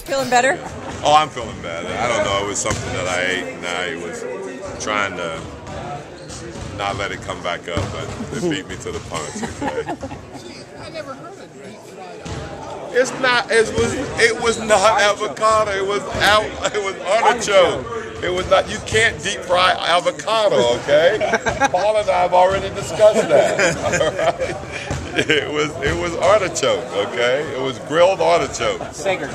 Feeling better? Oh, I'm feeling better. I don't know. It was something that I ate, and I was trying to not let it come back up, but it beat me to the punch. Okay? I never heard of deep fried avocado. It's not. It was not avocado. It was artichoke. It was not. You can't deep fry avocado. Okay. Paul and I have already discussed that. All right. It was artichoke. Okay. It was grilled artichoke. Sacred.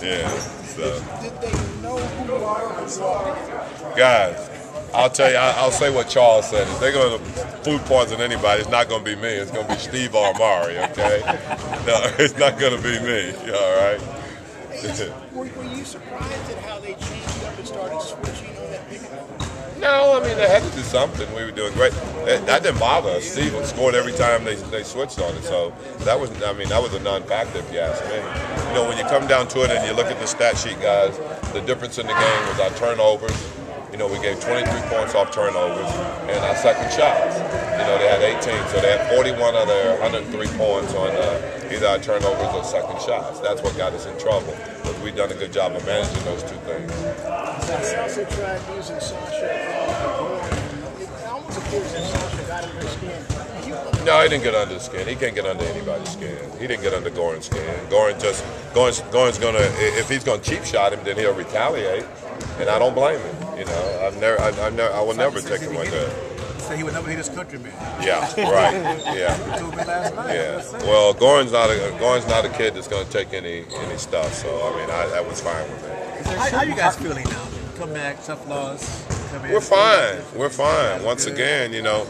Yeah. So. Did they know who you are? Guys, I'll tell you, I'll say what Charles said. If they're going to food poison anybody, it's not going to be me. It's going to be Steve Armari, okay? No, it's not going to be me, all right? Were you surprised at how they changed up and started switching on that pickup? No, I mean, they had to do something. We were doing great. That didn't bother us. Steve scored every time they switched on it. So that was a non-factor if you ask me. You know, when you come down to it and you look at the stat sheet, guys, the difference in the game was our turnovers. You know, we gave 23 points off turnovers and our second shots. You know, they had 18, so they had 41 of their 103 points on either our turnovers or second shots. That's what got us in trouble. But we've done a good job of managing those two things. They also tried using Sasha. It almost appears that Sasha got under his skin. No, he didn't get under the skin. He can't get under anybody's skin. He didn't get under Goran's skin. Goran's gonna, if he's gonna cheap shot him, then he'll retaliate, and I don't blame him. You know, I will never take him like that. Say he would never hit his countryman. Yeah, right. Yeah. He told me last night. Yeah. Well, Goran's not a kid that's gonna take any stuff. So I mean, that was fine with me. How you guys feeling now? Come back, tough loss. We're fine. We're fine. Once again, you know.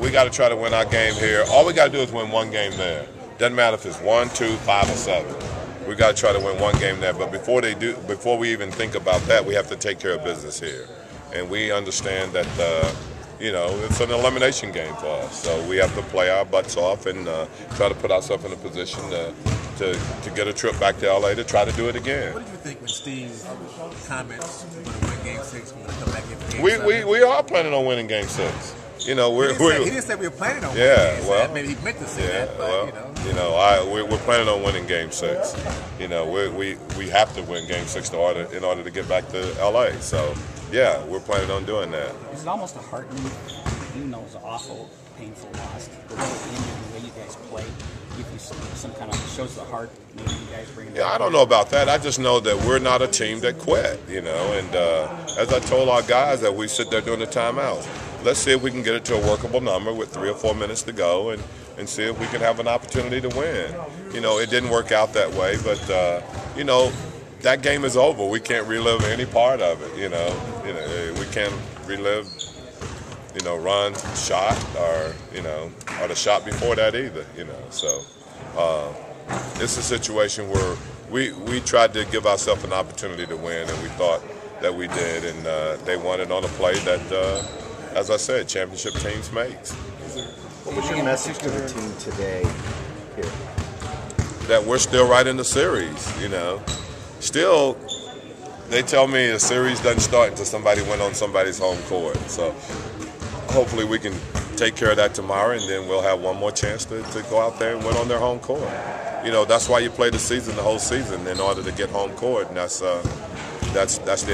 We got to try to win our game here. All we got to do is win one game there. Doesn't matter if it's 1, 2, 5, or 7. We got to try to win one game there. But before we even think about that, we have to take care of business here. And we understand that, you know, it's an elimination game for us. So we have to play our butts off and try to put ourselves in a position to get a trip back to LA to try to do it again. What did you think when Steve comments we're going to win Game 6, we're going to come back in Game 7? We are planning on winning Game 6. You know, he didn't say we were planning on winning Game 6. Maybe he meant to say that, but we're planning on winning Game 6. You know, we have to win Game 6 in order to get back to LA. So, yeah, we're planning on doing that. It's almost a heartening, even though it was an awful, painful loss. The way it ended, the way you guys played, give you some kind of shows the heart. Maybe you guys bring it back. Yeah, I don't know about that. I just know that we're not a team that quit. You know, and as I told our guys that we sit there during the timeouts. Let's see if we can get it to a workable number with 3 or 4 minutes to go and see if we can have an opportunity to win. You know, it didn't work out that way, but, you know, that game is over. We can't relive any part of it, you know. We can't relive, you know, run, shot, or, you know, or the shot before that either, you know. So it's a situation where we tried to give ourselves an opportunity to win, and we thought that we did, and they won it on a play that as I said, championship teams makes. What was your message to the team today here? That we're still right in the series, you know. Still, they tell me the series doesn't start until somebody went on somebody's home court. So hopefully we can take care of that tomorrow, and then we'll have one more chance to go out there and win on their home court. You know, that's why you play the whole season, in order to get home court, and that's the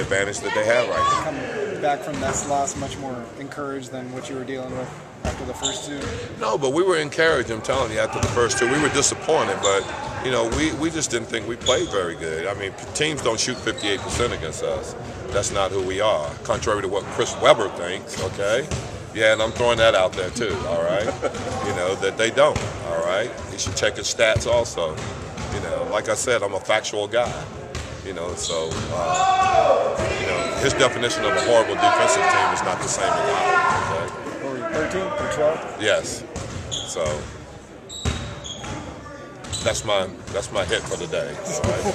advantage that they have right now. Back from this loss much more encouraged than what you were dealing with after the first 2? No, but we were encouraged, I'm telling you, after the first 2. We were disappointed, but, you know, we just didn't think we played very good. I mean, teams don't shoot 58% against us. That's not who we are, contrary to what Chris Webber thinks, okay? Yeah, and I'm throwing that out there too, all right? You know, that they don't, all right? He should check his stats also. You know, like I said, I'm a factual guy. You know, so, you know, his definition of a horrible defensive team is not the same as ours, okay? 13 or 12? Yes. So, that's my hit for the day, all right?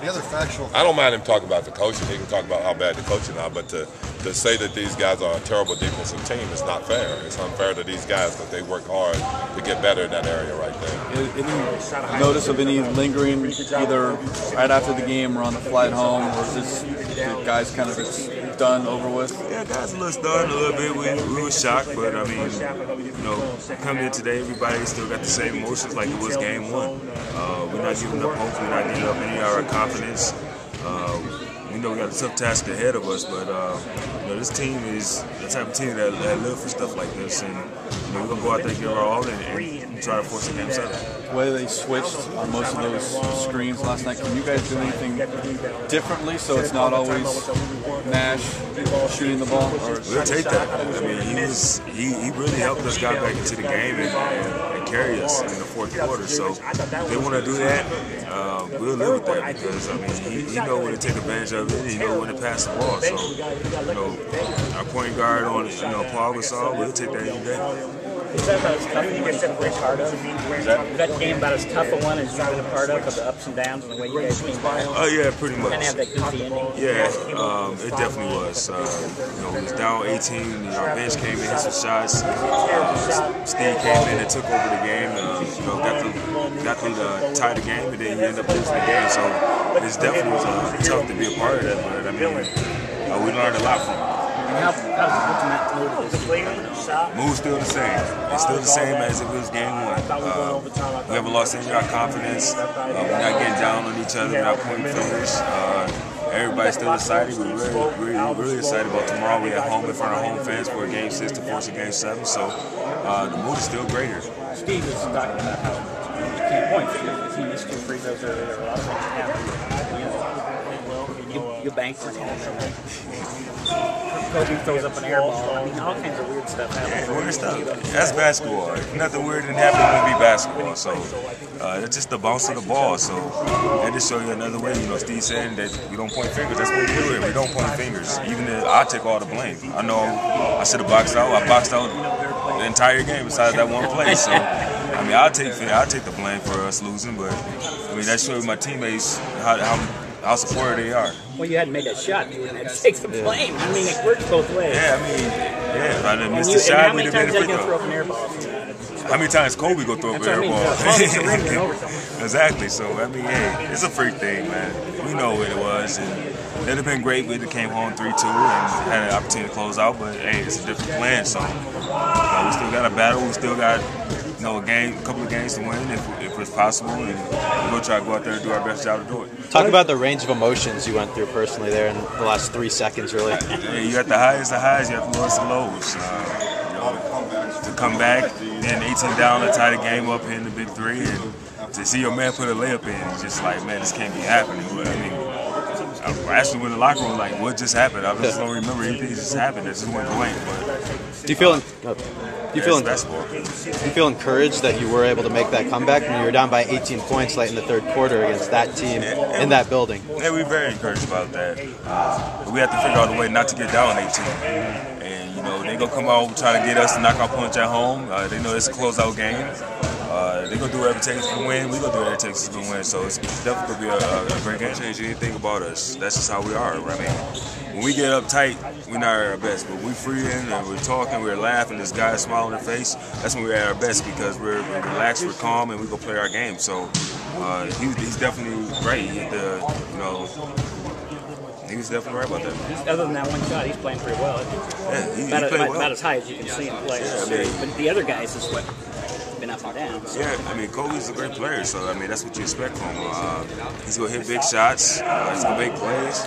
The other factual. I don't mind him talking about the coaching. He can talk about how bad the coaching are, but to say that these guys are a terrible defensive team is not fair. It's unfair to these guys because they work hard to get better in that area right there. Any notice of any lingering either right after the game or on the flight home, or is this the guys kind of done, over with? Yeah, guys a little stunned a little bit. We were shocked, but I mean, you know, coming in today, everybody still got the same emotions like it was game one. We're not giving up hope. We're not giving up any of our confidence. We know we got a tough task ahead of us, but you know, this team is the type of team that live for stuff like this, and you know, we're gonna go out there and give our all and try to force a game 7. The way they switched on most of those screens last night, can you guys do anything differently so it's not always Nash shooting the ball? Or we'll take that. I mean, he really helped us get back into the game and carry us in the fourth quarter. So if they want to do that, we'll live with that because I mean he knows when to take advantage of it. He knows when to pass the ball. So you know, our point guard on Paul Gasol, we'll take that any day. Is that about as tough a one as you've been a part of? Is that game about as tough a one as you've been a part of the ups and downs and the way you guys came by? Oh yeah, pretty much. Kind of have that goofy ending. Yeah, it definitely was. You know, we was down 18. Our bench came in, hit some shots. Steve came in and took over the game. You know, got them to tie the game, and then he ended up losing the game. So it's definitely tough to be a part of that. But I mean, we learned a lot from it. How's the ultimate mood of this game? Mood's still the same. It's still the same as it was game one. We haven't lost any of our confidence. We're not getting down on each other. We're not pointing fingers. Everybody's still excited. We're really excited about tomorrow. We're at home in front of home fans for a game 6 to force a game 7. So the mood is still great here. Steve was talking about how you can't point fingers. He missed 2 free throws earlier. There were a lot of things that happened. You banked for him. Kobe throws up an air ball. I mean, all kinds of weird stuff happens. Weird stuff. That's basketball. Nothing weird didn't happen when we be basketball. So it's just the bounce of the ball. So that just show you another way. You know, Steve saying that we don't point fingers. That's what we do here. We don't point fingers. Even if I take all the blame. I know I should have boxed out. I boxed out the entire game besides that one play. So I mean, I'll take the blame for us losing. But I mean, that shows my teammates how supportive they are. Well, you hadn't made that shot. You wouldn't have to take the blame. I mean, it works both ways. Yeah, I mean, if I didn't miss the shot, we'd have made a free throw. How many times Kobe go throw up an air ball? Exactly. So, I mean, hey, it's a freak thing, man. We know what it was. And it'd have been great if it came home 3-2 and had an opportunity to close out. But, hey, it's a different plan. So, we still got a battle. We still got, a couple of games to win if it's possible. And we're going to try to go out there and do our best job to do it. Talk about the range of emotions you went through personally there in the last 3 seconds, really. Yeah, you got the highs, you got the lowest of lows. To come back, then 18 down to tie the game up, hitting the big 3, and to see your man put a layup in, it's just like, man, this can't be happening. But, I mean, I actually went in the locker room like, what just happened? I just don't remember anything that just happened. It just went blank. But do you feel encouraged that you were able to make that comeback when you were down by 18 points late in the third quarter against that team in that building? Yeah, we're very encouraged about that. But we have to figure out a way not to get down 18. And, they're going to come out and try to get us to knock our points at home. They know it's a closeout game. They're going to do whatever it takes to win. We're going to do whatever it takes to win. So it's definitely going to be a great game. Change anything about us. That's just how we are. I mean, when we get uptight, we're not at our best. But we're freeing and we're talking, we're laughing, this guy smiling in the face. That's when we're at our best because we're relaxed, we're calm, and we go play our game. So he's definitely great. He was definitely right about that. Other than that one shot, he's playing pretty well. Yeah, he played well. About as high as you can see him play. Yeah, but the other guys is what been up and down. So. Yeah, I mean, Kobe's a great player, so I mean that's what you expect from him. He's gonna hit big shots. He's gonna make plays.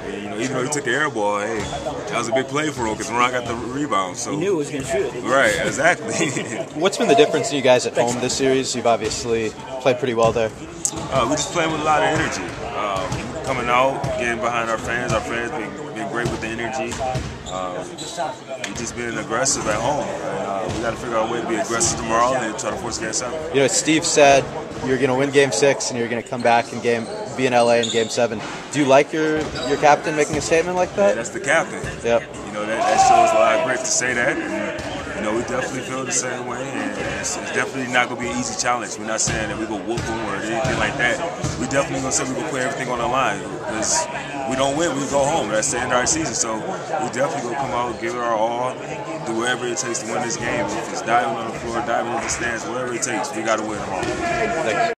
And, even though he took the air ball, hey, that was a big play for him because Ron got the rebound. So he knew he was gonna shoot it. Right, exactly. What's been the difference in you guys at home this series? You've obviously played pretty well there. We just playing with a lot of energy. Coming out, getting behind our fans. Our fans been great with the energy. We just been aggressive at home. We got to figure out a way to be aggressive tomorrow and try to force game 7. Steve said you're going to win game 6 and you're going to come back and be in LA in game 7. Do you like your captain making a statement like that? Yeah, that's the captain. Yep. That shows a lot of grit to say that. And, we definitely feel the same way. And it's definitely not going to be an easy challenge. We're not saying that we're going to whoop them or anything like that. We definitely going to say we're going to put everything on the line. Because we don't win, we go home. That's the end of our season. So we definitely going to come out, give it our all, do whatever it takes to win this game. If it's diving on the floor, diving in the stands, whatever it takes, we got to win tomorrow.